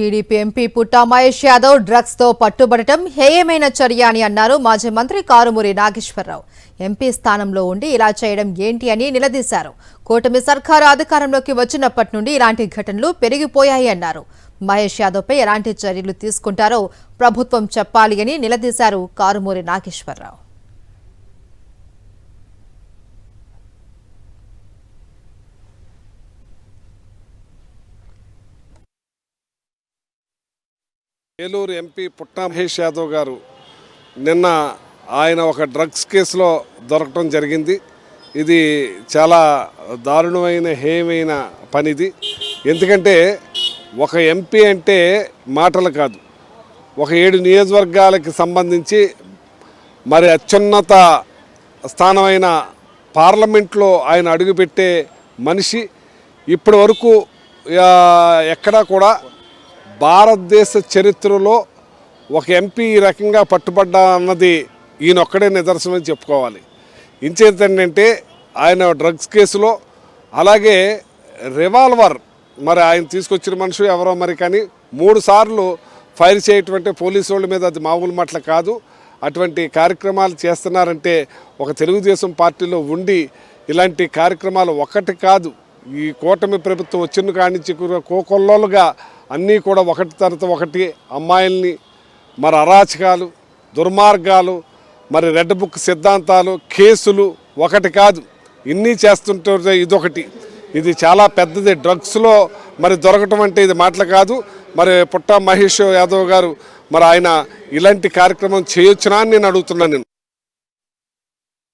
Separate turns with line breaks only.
TDP MP పుట్టా Mahesh Yadav drugs తో పట్టుబడటం హేయమైన చర్య అని అన్నారు మాజీ మంత్రి కారుమూరి నాగేశ్వరరావు. ఎంపీ స్థానంలో ఉండి ఇలా చేయడం ఏంటి అని నిలదీశారు. కూటమి సర్కారు అధికారంలోకి వచ్చినప్పటి నుండి ఇలాంటి ఘటనలు పెరిగిపోయాయి అన్నారు. మహేష్ యాదవ్ పై ఎలాంటి చర్యలు తీసుకుంటారో ప్రభుత్వం చెప్పాలి అని నిలదీశారు కారుమూరి నాగేశ్వరరావు.
ఏలూరు ఎంపీ పుట్టా మహేష్ యాదవ్ గారు నిన్న ఆయన ఒక డ్రగ్స్ కేసులో దొరకటం జరిగింది. ఇది చాలా దారుణమైన హేయమైన పనిది. ఎందుకంటే ఒక ఎంపీ అంటే మాటలు కాదు, ఒక 7 నియోజకవర్గాలకి సంబంధించి మరి అత్యున్నత స్థానమైన పార్లమెంట్లో ఆయన అడుగుపెట్టే మనిషి. ఇప్పటి వరకు ఎక్కడా కూడా భారతదేశ చరిత్రలో ఒక ఎంపీ ఈ రకంగా పట్టుబడ్డా అన్నది ఈయనొక్కడే నిదర్శనం చెప్పుకోవాలి. ఇంచేతంటే ఆయన డ్రగ్స్ కేసులో, అలాగే రివాల్వర్ మరి ఆయన తీసుకొచ్చిన మనుషులు ఎవరో మరి కానీ 3 సార్లు ఫైర్ చేయటువంటి పోలీసు వాళ్ళ మీద అది మామూలు మాటలు కాదు. అటువంటి కార్యక్రమాలు చేస్తున్నారంటే ఒక తెలుగుదేశం పార్టీలో ఉండి ఇలాంటి కార్యక్రమాలు ఒకటి కాదు, ఈ కూటమి ప్రభుత్వం వచ్చిన కాడి నుంచి కోకొల్లోలుగా అన్నీ కూడా ఒకటి తర్వాత ఒకటి అమ్మాయిల్ని మరి అరాచకాలు, దుర్మార్గాలు, మరి రెడ్ బుక్ సిద్ధాంతాలు, కేసులు ఒకటి కాదు, ఇన్ని చేస్తుంటే ఇదొకటి. ఇది చాలా పెద్దది. డ్రగ్స్లో మరి దొరకటం అంటే ఇది మాటలు కాదు. మరి పుట్టా మహేష్ యాదవ్ గారు మరి ఆయన ఇలాంటి కార్యక్రమం చేయొచ్చునా అని నేను అడుగుతున్నాను.